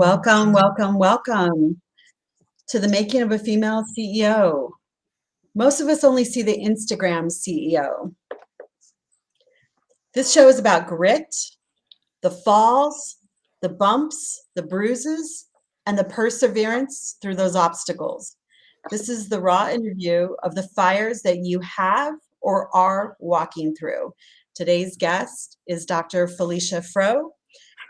Welcome, welcome, welcome to the making of a female CEO. Most of us only see the Instagram CEO. This show is about grit, the falls, the bumps, the bruises, and the perseverance through those obstacles. This is the raw interview of the fires that you have or are walking through. Today's guest is Dr. Felicia Froh,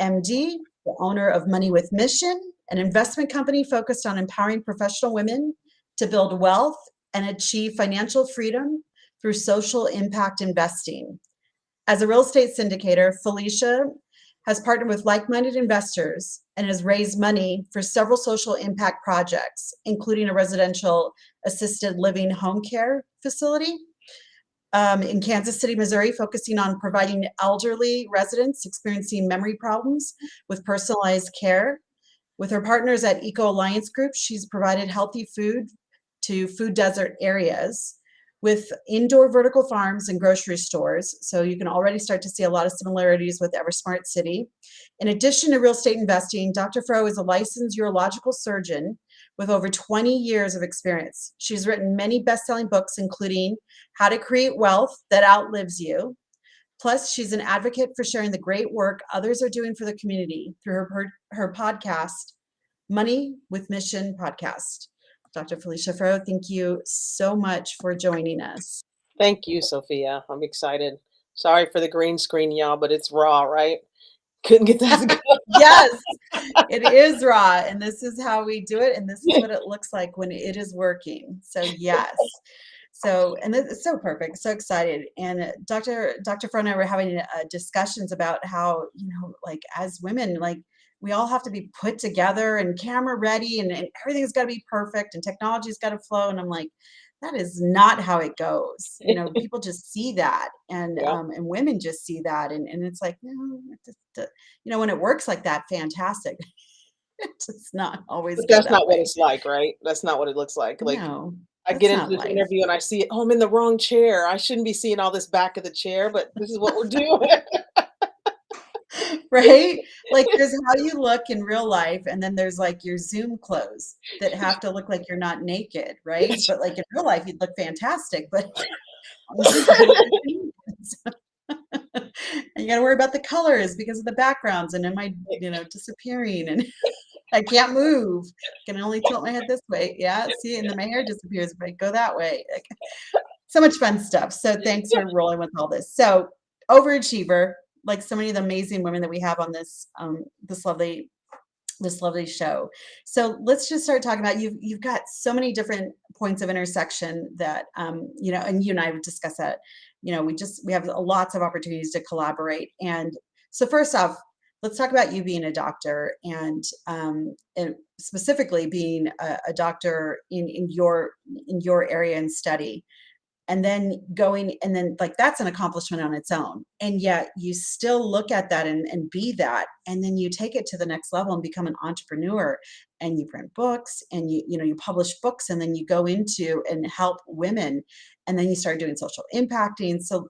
MD, the owner of Money with Mission, an investment company focused on empowering professional women to build wealth and achieve financial freedom through social impact investing. As a real estate syndicator, Felicia has partnered with like-minded investors and has raised money for several social impact projects, including a residential assisted living home care facility in Kansas City, Missouri, focusing on providing elderly residents experiencing memory problems with personalized care. With her partners at Eco Alliance Group, she's provided healthy food to food desert areas with indoor vertical farms and grocery stores. So you can already start to see a lot of similarities with Eversmart City. In addition to real estate investing, Dr. Froh is a licensed urological surgeon with over 20 years of experience. She's written many best-selling books, including How to Create Wealth That Outlives You. Plus, she's an advocate for sharing the great work others are doing for the community through her podcast, Money with Mission podcast. Dr. Felicia Froh, thank you so much for joining us. Thank you, Sophia. I'm excited. Sorry for the green screen, y'all, but it's raw, right? Couldn't get that. Yes, it is raw, and this is how we do it, and this is what it looks like when it is working. So yes. So, and it's so perfect, so excited. And Dr. Froh and I were having discussions about how, like as women, like we all have to be put together and camera ready and everything's got to be perfect and technology's got to flow. And I'm like, that is not how it goes. People just see that and Yep. and women just see that. And it's like, no, when it works like that, fantastic. It's just not always But go that's that not what way. it's like, right? That's not what it looks like. Like No, I that's get into not this life. interview and I see, oh, I'm in the wrong chair. I shouldn't be seeing all this back of the chair, but this is what we're doing. Right? Like there's how you look in real life, and then there's like your Zoom clothes that have to look like you're not naked, right? But like in real life, you'd look fantastic, but on Zoom, you look like and you got to worry about the colors because of the backgrounds, and am I, disappearing, and I can't move. I can only tilt my head this way. Yeah, see, and then my hair disappears if I go that way. Like, so much fun stuff. So thanks for rolling with all this. So overachiever, like so many of the amazing women that we have on this lovely show. So let's just start talking about you've got so many different points of intersection that and you and I would discuss that. We have lots of opportunities to collaborate. And so first off, let's talk about you being a doctor and specifically being a doctor in your area and study. And then like that's an accomplishment on its own, and yet you still look at that and be that, and then you take it to the next level and become an entrepreneur, and you print books and you publish books, and then you go into and help women, and then you start doing social impacting. So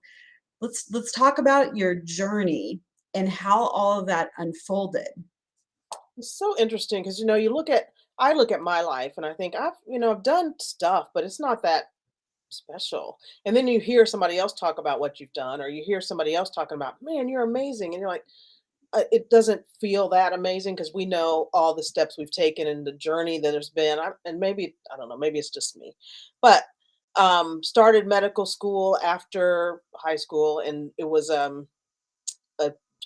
let's talk about your journey and how all of that unfolded. It's so interesting because I look at my life and I think I've done stuff, but it's not that special. And then you hear somebody else talk about what you've done, or you hear somebody else talking about, man, you're amazing. And you're like, it doesn't feel that amazing because we know all the steps we've taken and the journey that there's been. And maybe, I don't know, maybe it's just me, but started medical school after high school. And it was a,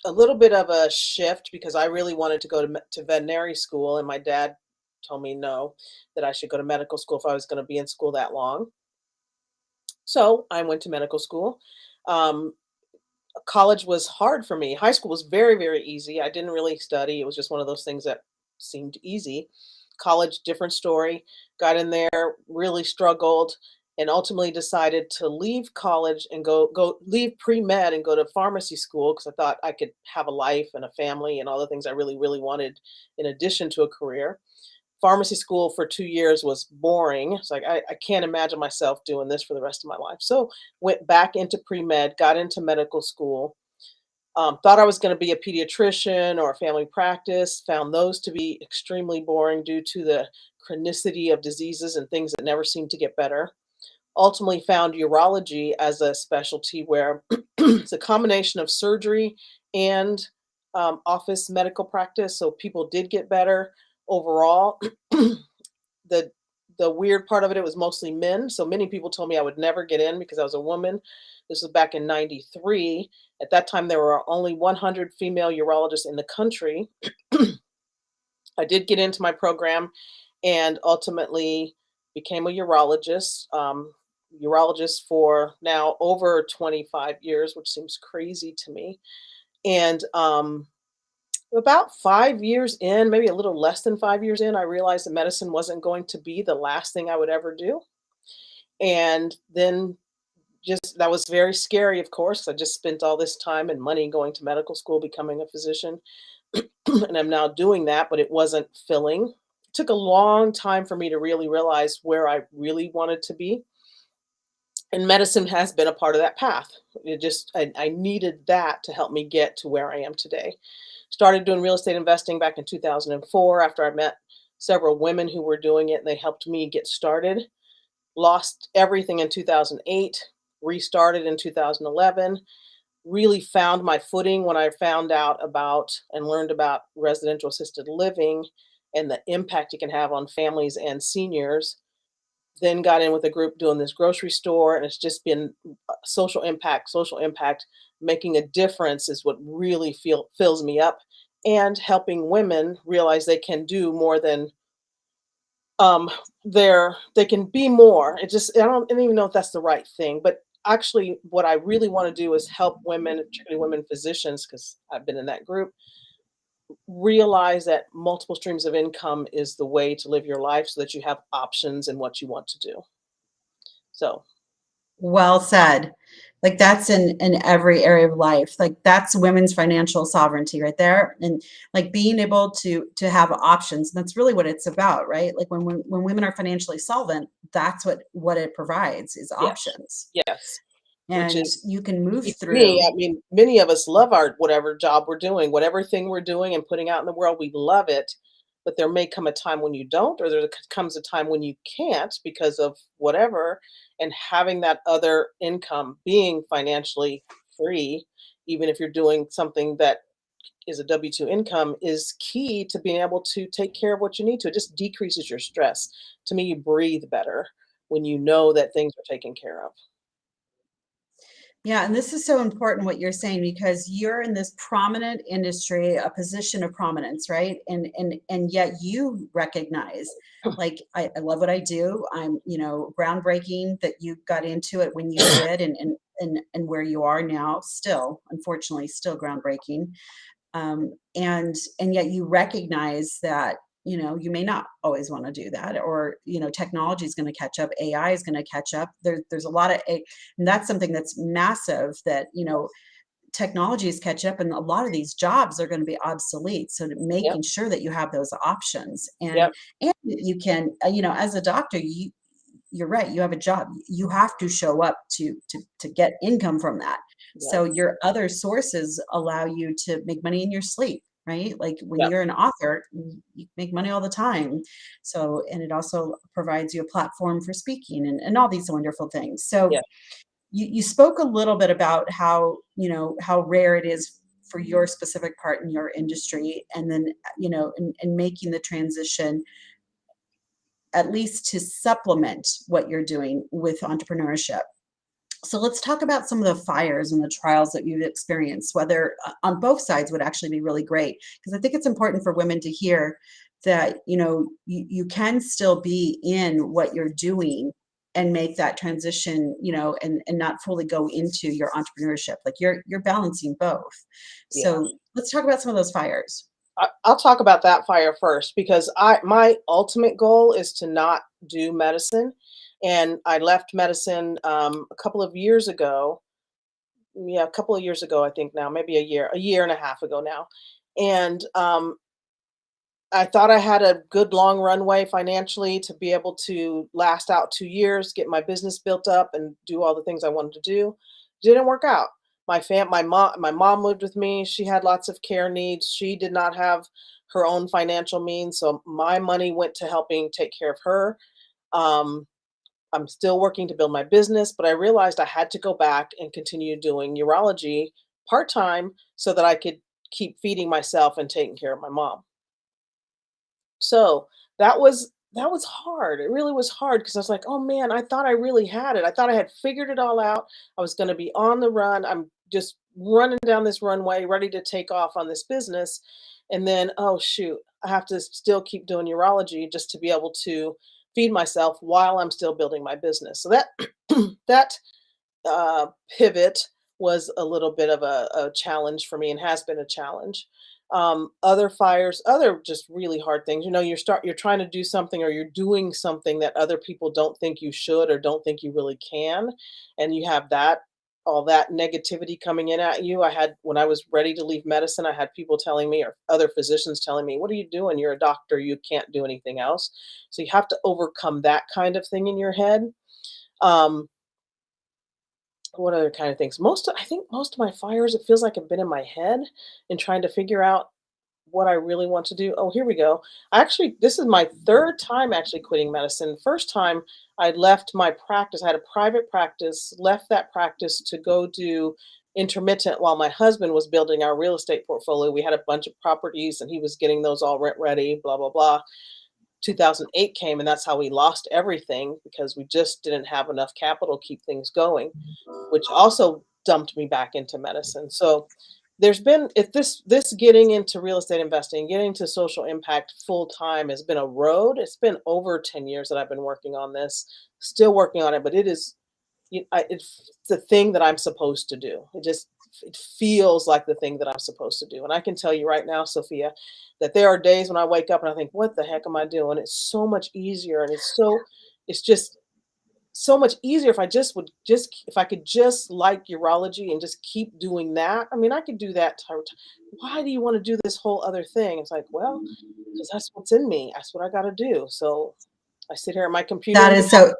a little bit of a shift because I really wanted to go to veterinary school. And my dad told me no, that I should go to medical school if I was going to be in school that long. So I went to medical school. Um, College was hard for me. High school was very, very easy. I didn't really study. It was just one of those things that seemed easy. College, different story. Got in there, really struggled, and ultimately decided to leave college and go leave pre-med and go to pharmacy school because I thought I could have a life and a family and all the things I really, really wanted in addition to a career. Pharmacy school for 2 years was boring. It's like, I can't imagine myself doing this for the rest of my life. So went back into pre-med, got into medical school, Thought I was going to be a pediatrician or a family practice, found those to be extremely boring due to the chronicity of diseases and things that never seem to get better. Ultimately found urology as a specialty where it's a combination of surgery and office medical practice. So people did get better overall. the the weird part of it, it was mostly men. So many people told me I would never get in because I was a woman. This was back in 93. At that time, there were only 100 female urologists in the country. I did get into my program and ultimately became a urologist for now over 25 years, which seems crazy to me. And about 5 years in, maybe a little less than 5 years in, I realized that medicine wasn't going to be the last thing I would ever do. And then just that was very scary, of course. I just spent all this time and money going to medical school, becoming a physician, and I'm now doing that, but it wasn't filling. It took a long time for me to really realize where I really wanted to be. And medicine has been a part of that path. I needed that to help me get to where I am today. Started doing real estate investing back in 2004 after I met several women who were doing it and they helped me get started. Lost everything in 2008, restarted in 2011, really found my footing when I found out about and learned about residential assisted living and the impact it can have on families and seniors. Then got in with a group doing this grocery store, and it's just been social impact, making a difference is what really fills me up, and helping women realize they can do more than um they can be more. I don't even know if that's the right thing, but actually what I really want to do is help women, particularly women physicians, because I've been in that group, realize that multiple streams of income is the way to live your life so that you have options in what you want to do. So, Well said. Like that's in every area of life. Like that's women's financial sovereignty right there. And like being able to have options. That's really what it's about, right? Like when women are financially solvent, that's what it provides is yes, options. yes, which And is you can move key to me. through. I mean, many of us love our whatever job we're doing, whatever thing we're doing and putting out in the world, we love it. But there may come a time when you don't, or comes a time when you can't because of whatever. And having that other income, being financially free, even if you're doing something that is a W-2 income, is key to being able to take care of what you need to. It just decreases your stress. To me, you breathe better when you know that things are taken care of. Yeah, and this is so important what you're saying because you're in this prominent industry, a position of prominence, right? And yet you recognize, like, I love what I do. I'm, groundbreaking that you got into it when you did and where you are now, still, unfortunately, still groundbreaking. And yet you recognize that you may not always want to do that, or technology is going to catch up, AI is going to catch up. There's a lot of and that's something that's massive, that technologies catch up and a lot of these jobs are going to be obsolete, so Yep, making sure that you have those options, and yep, you can as a doctor, you're right, you have a job, you have to show up to get income from that. yep, So your other sources allow you to make money in your sleep, right? Like when yep, you're an author, you make money all the time. So, and it also provides you a platform for speaking and all these wonderful things. So yeah, you spoke a little bit about how how rare it is for your specific part in your industry, and then and making the transition at least to supplement what you're doing with entrepreneurship. So let's talk about some of the fires and the trials that you've experienced, whether on both sides would actually be really great. Because I think it's important for women to hear that, you can still be in what you're doing and make that transition, and not fully go into your entrepreneurship. Like you're balancing both. yeah. So let's talk about some of those fires. I'll talk about that fire first because my ultimate goal is to not do medicine, and I left medicine a couple of years ago. Yeah, a couple of years ago, I think now, maybe a year and a half ago now, and I thought I had a good long runway financially to be able to last out 2 years, get my business built up, and do all the things I wanted to do. Didn't work out. my mom lived with me. She had lots of care needs. She did not have her own financial means, so my money went to helping take care of her. Um, I'm still working to build my business, but I realized I had to go back and continue doing urology part-time so that I could keep feeding myself and taking care of my mom. So, that was hard. It really was hard because I was like, "Oh, man, I thought I really had it. I thought I had figured it all out. I was gonna be on the run. I'm just running down this runway, ready to take off on this business." And then, "Oh, shoot, I have to still keep doing urology just to be able to feed myself while I'm still building my business." So that that pivot was a little bit of a challenge for me and has been a challenge. Other fires, other just really hard things. You're trying to do something or you're doing something that other people don't think you should or don't think you really can, and you have that all that negativity coming in at you. I had when I was ready to leave medicine, I had people telling me or other physicians telling me, "What are you doing? You're a doctor. You can't do anything else." So you have to overcome that kind of thing in your head. Um, what other kind of things? I think most of my fires, it feels like have been in my head and trying to figure out what I really want to do. Oh, here we go. Actually, this is my third time actually quitting medicine. First time I left my practice. I had a private practice, left that practice to go do intermittent while my husband was building our real estate portfolio. We had a bunch of properties and he was getting those all rent ready, blah, blah, blah. 2008 came and that's how we lost everything because we just didn't have enough capital to keep things going, which also dumped me back into medicine. So there's been if this getting into real estate investing, getting to social impact full time has been a road. It's been over 10 years that I've been working on this, still working on it, but it is it's the thing that I'm supposed to do. It feels like the thing that I'm supposed to do. And I can tell you right now, Sophia, that there are days when I wake up and I think, what the heck am I doing? It's so much easier and it's just so much easier if I just would just if I could just like urology and just keep doing that. I mean, I could do that. Why do you want to do this whole other thing? It's like, well, because that's what's in me. That's what I got to do. So I sit here at my computer That and is so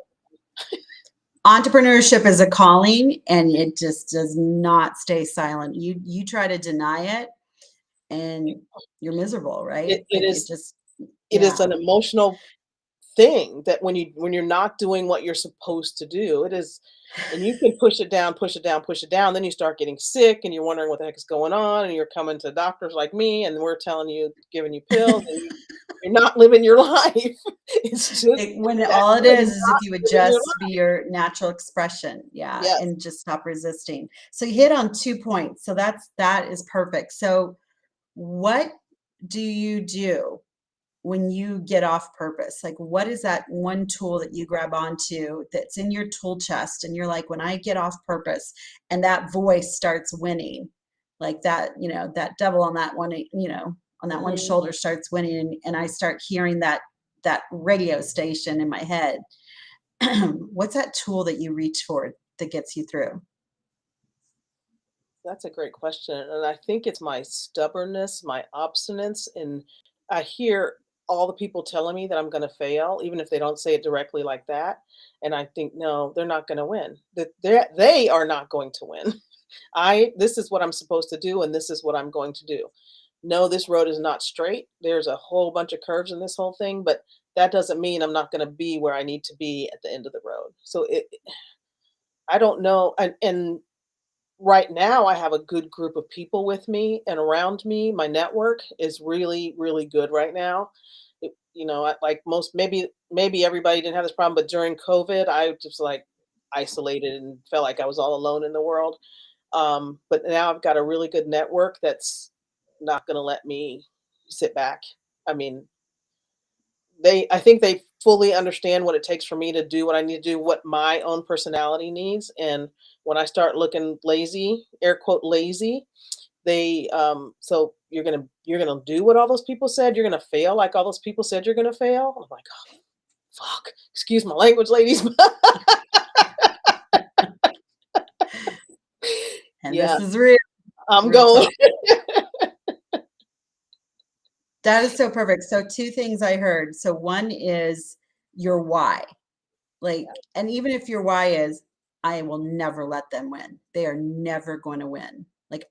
entrepreneurship is a calling and it just does not stay silent. You try to deny it and you're miserable, right? it Like it is just it is yeah. an emotional thing that when you're not doing what you're supposed to do, it is, and you can push it down, push it down, push it down, then you start getting sick and you're wondering what the heck is going on, and you're coming to doctors like me and we're telling you, giving you pills, and you're not living your life. It's just When that all it you're is if not you would living your just be life. your natural expression, yeah, Yes. and just stop resisting. So you hit on 2 points. So that is perfect. So what do you do when you get off purpose? Like, what is that one tool that you grab onto that's in your tool chest? And you're like, when I get off purpose and that voice starts winning, like that, that devil on that one, on that one Mhm. shoulder starts winning, and I start hearing that radio station in my head. What's that tool that you reach for that gets you through? That's a great question, and I think it's my stubbornness, my obstinance, and I hear all the people telling me that I'm gonna fail, even if they don't say it directly like that, and I think, "No, they're not gonna win. That they are not going to win. I This is what I'm supposed to do, and this is what I'm going to do. No, this road is not straight. There's a whole bunch of curves in this whole thing, but that doesn't mean I'm not gonna be where I need to be at the end of the road." So I don't know, and right now, I have a good group of people with me and around me. My network is really, really good right now. Like most, maybe everybody didn't have this problem, but during COVID, I just like isolated and felt like I was all alone in the world. But now I've got a really good network that's not going to let me sit back. I mean, I think they fully understand what it takes for me to do what I need to do, what my own personality needs. And when I start looking lazy, air quote lazy, so you're gonna do what all those people said, you're gonna fail like all those people said you're gonna fail. I'm like, oh, fuck. Excuse my language, ladies. And Yeah, this is real, I'm real going. talk. That is so perfect. So 2 things I heard. So one is your why. Like, and even if your why is, I will never let them win. They are never going to win. Like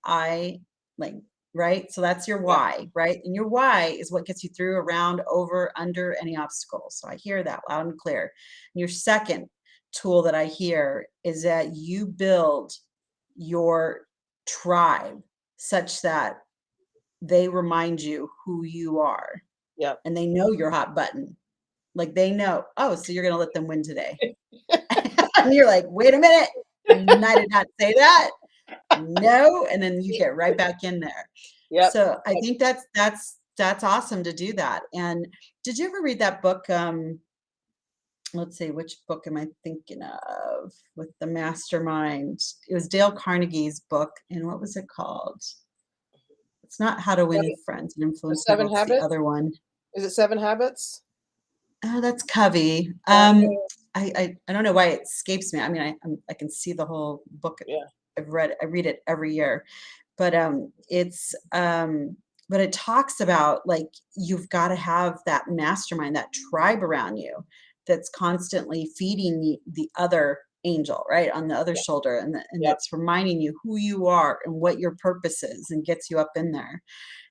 like right? So that's your Yeah. why, right? And your why is what gets you through, around, over, under any obstacle. So I hear that loud and clear. And your second tool that I hear is that you build your tribe such that they remind you who you are Yep. and they know your hot button. Like they know, oh, so you're going to let them win today. And you're like, wait a minute. I did not say that. No. And then you get right back in there. Yep. So I think that's awesome to do that. And did you ever read that book? Let's see, which book am I thinking of with the mastermind? It was Dale Carnegie's book. And what was it called? It's not How to Win Seven, Friends and the Influence People. Seven It's the Habits. other one. Is it Seven Habits? Oh, that's Covey. Uh, I don't know why it escapes me. I mean, I can see the whole book. yeah. I read it every year, but but it talks about like you've got to have that mastermind, that tribe around you that's constantly feeding the other angel, right, on the other Yeah. shoulder, and Yep. that's reminding you who you are and what your purpose is, and gets you up in there.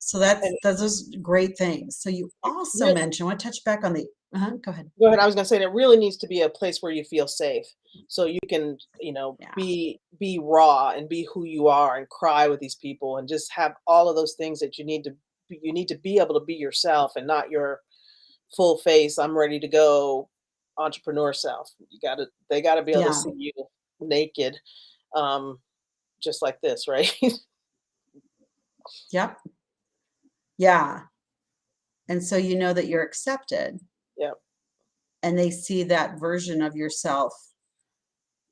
So And that's those great things. So you also re- mentioned, I want to touch back on the go ahead. Go ahead. I was gonna say that really needs to be a place where you feel safe, so you can, Yeah. be raw and be who you are and cry with these people and just have all of those things that you need to be able to be yourself and not your full face. I'm ready to go entrepreneur self. They gotta be able to Yeah. see you naked, um, just like this, right? Yep. Yeah. And so you know that you're accepted, Yep. and they see that version of yourself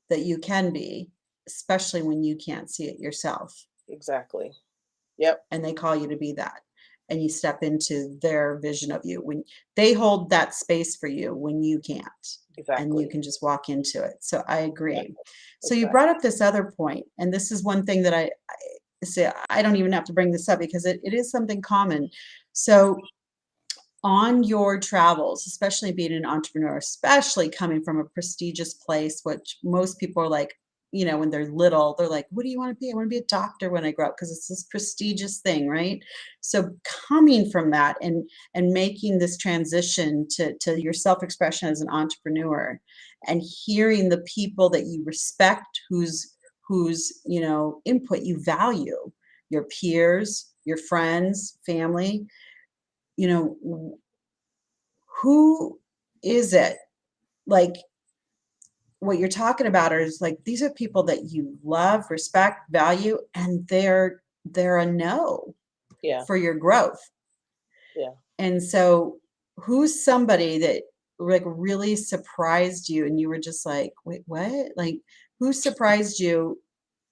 that you can be, especially when you can't see it yourself, Exactly. Yep. and they call you to be that. And you step into their vision of you when they hold that space for you when you can't, and you Exactly. can just walk into it. So I agree. Exactly. So you brought Exactly. up this other point, and this is one thing that I say I don't even have to bring this up because it is something common. So on your travels, especially being an entrepreneur, especially coming from a prestigious place, which most people are like, when they're little, they're like, what do you want to be? I want to be a doctor when I grow up because it's this prestigious thing, right? So coming from that and making this transition to your self-expression as an entrepreneur, and hearing the people that you respect, whose input you value, your peers, your friends, family, you know who is it? Like, what you're talking about is like these are people that you love, respect, value, and they're a no Yeah. for your growth. Yeah. And so who's somebody that like really surprised you and you were just like, wait, what? Like, who surprised you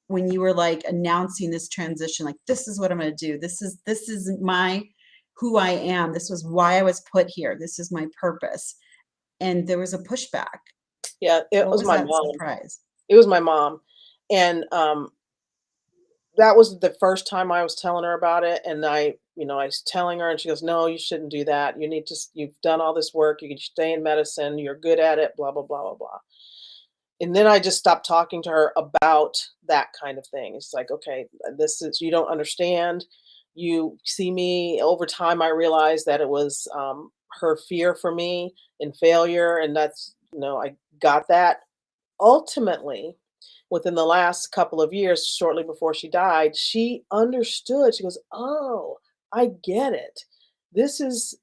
when you were like announcing this transition? Like, this is what I'm gonna do. This is my who I am. This was why I was put here. This is my purpose. And there was a pushback. Yeah. It What was was my that mom. surprise? It was my mom. And that was the first time I was telling her about it, and I was telling her, and she goes, "No, you shouldn't do that. You need to you've done all this work, you can stay in medicine, you're good at it, blah, blah, blah, blah, blah." And then I just stopped talking to her about that kind of thing. It's like, "Okay, this is you don't understand. You see me." Over time, I realized that it was, her fear for me and failure, and I got that. Ultimately, within the last couple of years, shortly before she died, she understood. She goes, "Oh, I get it. This is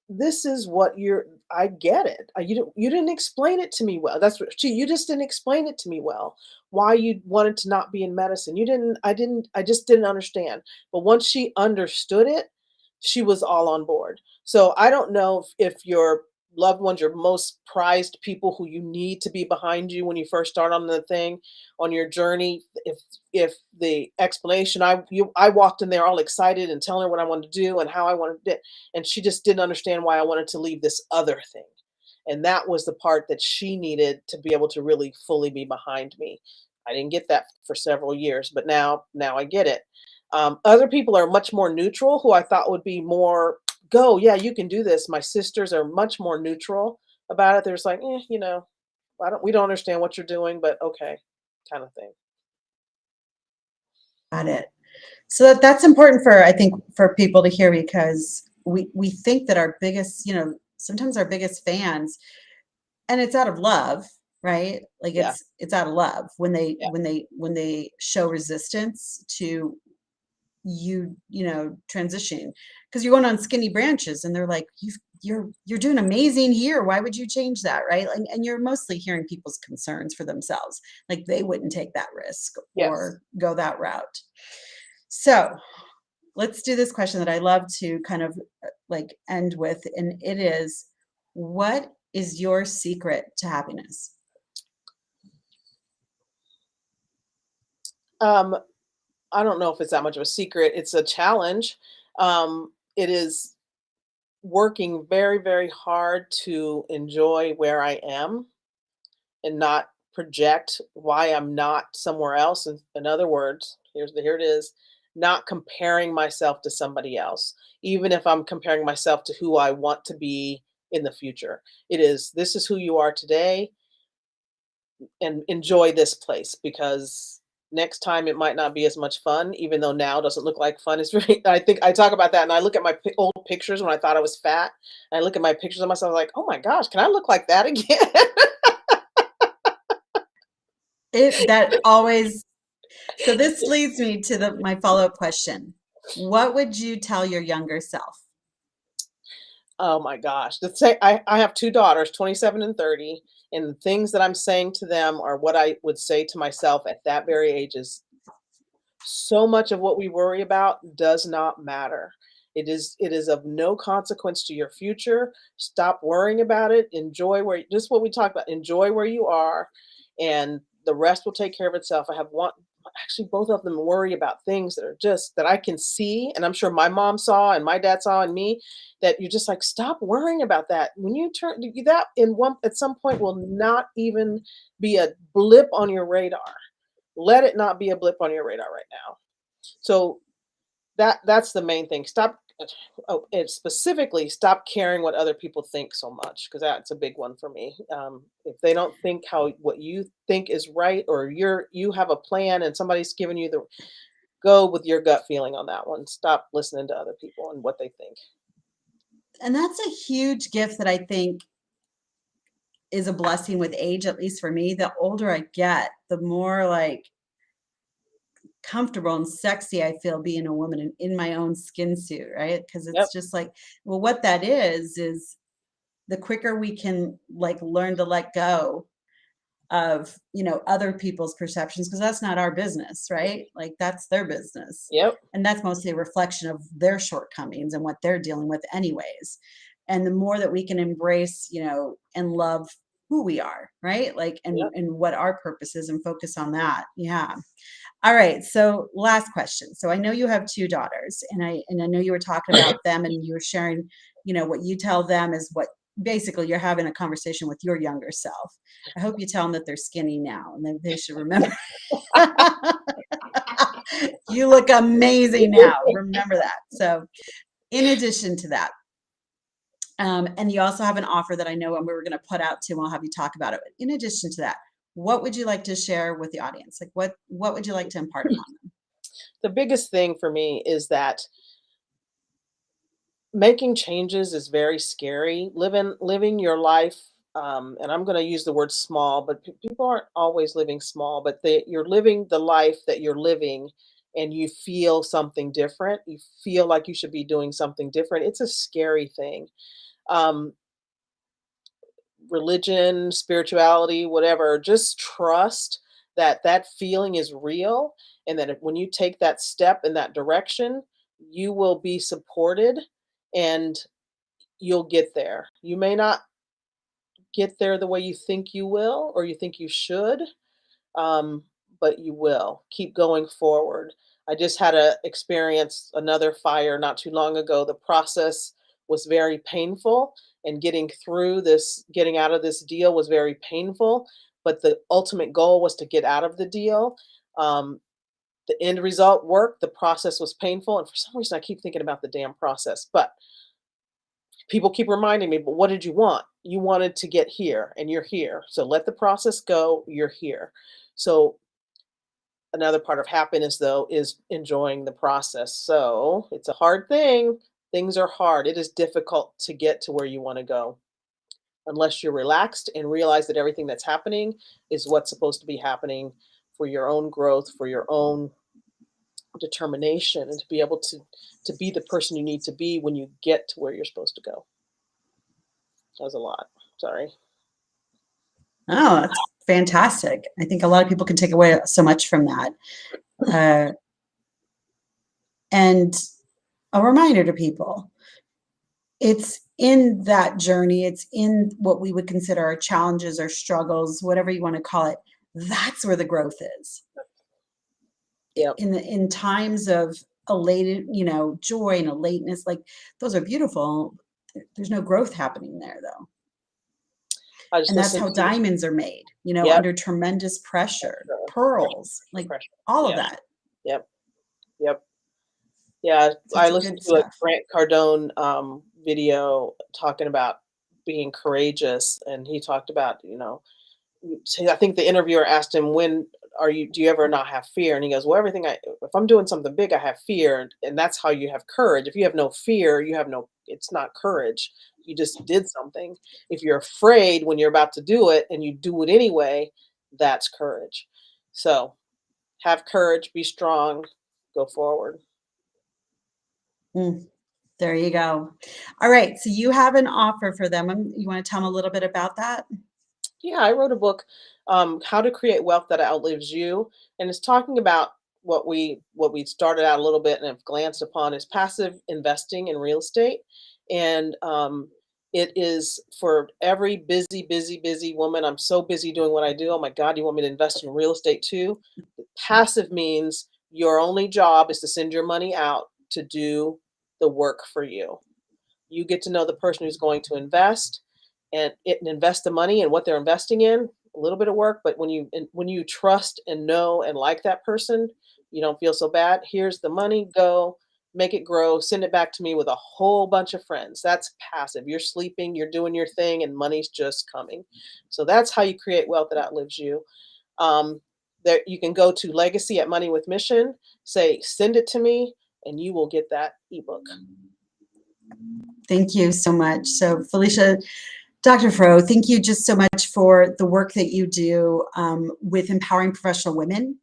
this is what you're I get it. You didn't explain it to me well. That's what you just didn't explain it to me well. Why you wanted to not be in medicine. You didn't I just didn't understand." But once she understood it, she was all on board. So I don't know if your loved ones, your most prized people who you need to be behind you when you first start on the thing, on your journey, if the explanation I walked in there all excited and telling her what I wanted to do and how I wanted it, and she just didn't understand why I wanted to leave this other thing. And that was the part that she needed to be able to really fully be behind me. I didn't get that for several years, but now I get it. Other people are much more neutral, who I thought would be more go, yeah, you can do this. My sisters are much more neutral about it. They're just like, we don't understand what you're doing, but okay. kind of thing. Got it. So that's important for, I think, for people to hear because we think that our biggest, sometimes our biggest fans, and it's out of love, right? Like Yeah, it's out of love when they yeah, show resistance to transitioning because you're going on skinny branches and they're like, you're doing amazing here. Why would you change that? Right. And you're mostly hearing people's concerns for themselves. Like they wouldn't take that risk yes. or go that route. So let's do this question that I love to kind of like end with. And it is, what is your secret to happiness? Um, I don't know if it's that much of a secret. It's a challenge. It is working very, very hard to enjoy where I am and not project why I'm not somewhere else. In other words, here it is, not comparing myself to somebody else, even if I'm comparing myself to who I want to be in the future. It is this is who you are today and enjoy this place because next time it might not be as much fun, even though now doesn't look like fun. It's really, I think I talk about that and I look at my old pictures when I thought I was fat. And I look at my pictures of myself like, oh my gosh, can I look like that again? It that always So this leads me to my follow-up question. What would you tell your younger self? Oh my gosh. The say I have 2 daughters, 27 and 30, and the things that I'm saying to them are what I would say to myself at that very age is so much of what we worry about does not matter. It is of no consequence to your future. Stop worrying about it. Enjoy where just what we talked about. Enjoy where you are and the rest will take care of itself. I have one actually both of them worry about things that are just that I can see and I'm sure my mom saw and my dad saw in me that you're just like stop worrying about that. When you turn that in one at some point will not even be a blip on your radar. Let it not be a blip on your radar right now. So that's the main thing. Stop oh, and specifically stop caring what other people think so much because that's a big one for me. If they don't think how what you think is right or you have a plan and somebody's giving you the go with your gut feeling on that one. Stop listening to other people and what they think. And that's a huge gift that I think is a blessing with age, at least for me. The older I get, the more like comfortable and sexy I feel being a woman in my own skin suit, right? Because Yep. it's just like, well, what that is the quicker we can like learn to let go of other people's perceptions because that's not our business, right? Like that's their business, Yep. and that's mostly a reflection of their shortcomings and what they're dealing with anyways. And the more that we can embrace and love who we are, right? Like and Yep. and what our purpose is and focus on that. Yeah. All right, so last question. So I know you have two daughters, and I know you were talking about them, and you were sharing, what you tell them is what basically you're having a conversation with your younger self. I hope you tell them that they're skinny now, and that they should remember. You look amazing now. Remember that. So, in addition to that, and you also have an offer that I know and we were going to put out too, and I'll have you talk about it. In addition to that, what would you like to share with the audience? Like, what would you like to impart upon them? The biggest thing for me is that making changes is very scary. Living your life, and I'm going to use the word small, but people aren't always living small. But you're living the life that you're living, and you feel something different. You feel like you should be doing something different. It's a scary thing. Um, Religion, spirituality, whatever. Just trust that that feeling is real, and that when you take that step in that direction, you will be supported and you'll get there. You may not get there the way you think you will or you think you should, um, but you will. Keep going forward. I just had a experience another fire not too long ago. The process was very painful, and getting out of this deal was very painful. But the ultimate goal was to get out of the deal. Um, the end result worked. The process was painful, and for some reason, I keep thinking about the damn process. But people keep reminding me, but what did you want? You wanted to get here and you're here. So let the process go. You're here. So Another part of happiness, though, is enjoying the process. So it's a hard thing. Things are hard. It is difficult to get to where you want to go unless you're relaxed and realize that everything that's happening is what's supposed to be happening for your own growth, for your own determination, and to be able to be the person you need to be when you get to where you're supposed to go. That was a lot. Sorry. Oh, that's fantastic. I think a lot of people can take away so much from that. Uh, and a reminder to people, it's in that journey, it's in what we would consider our challenges or struggles, whatever you want to call it. That's where the growth is. Yep. In times of elated, joy and elateness, like those are beautiful. There's no growth happening there though. I just And that's listened how to. diamonds are made, Yep. under tremendous pressure, Pressure. pearls, like Pressure. all of Yeah. that. Yep. Yep. Yeah, I Such listened good to a stuff. Grant Cardone, video talking about being courageous, and he talked about, I think the interviewer asked him, "When do you ever not have fear?" And he goes, "Well, if I'm doing something big, I have fear, and that's how you have courage. If you have no fear, it's not courage. You just did something. If you're afraid when you're about to do it and you do it anyway, that's courage. So have courage, be strong, go forward." Mm, there you go. All right, so you have an offer for them. You want to tell them a little bit about that? Yeah, I wrote a book, How to Create Wealth That Outlives You, and it's talking about what we started out a little bit and have glanced upon is passive investing in real estate, and it is for every busy, busy, busy woman. I'm so busy doing what I do. Oh my God, you want me to invest in real estate too? Passive means your only job is to send your money out to do the work for you. You get to know the person who's going to invest and invest the money and what they're investing in, a little bit of work, but when you trust and know and like that person, you don't feel so bad. Here's the money, go make it grow, send it back to me with a whole bunch of friends. That's passive. You're sleeping, you're doing your thing, and money's just coming. So that's how you create wealth that outlives you. Um, there you can go to Legacy at Money with Mission, say send it to me, and you will get that ebook. Thank you so much. So, Felicia, Dr. Fro, thank you just so much for the work that you do with empowering professional women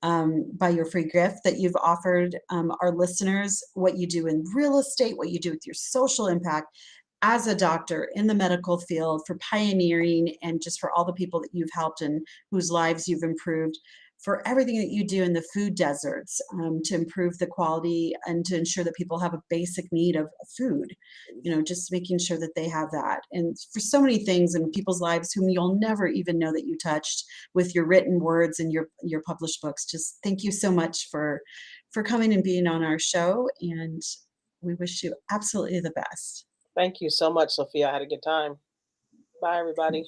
by your free gift that you've offered our listeners, what you do in real estate, what you do with your social impact as a doctor in the medical field, for pioneering, and just for all the people that you've helped and whose lives you've improved, for everything that you do in the food deserts to improve the quality and to ensure that people have a basic need of food, just making sure that they have that. And for so many things in people's lives whom you'll never even know that you touched with your written words and your published books. Just thank you so much for coming and being on our show. And we wish you absolutely the best. Thank you so much, Sophia. I had a good time. Bye, everybody.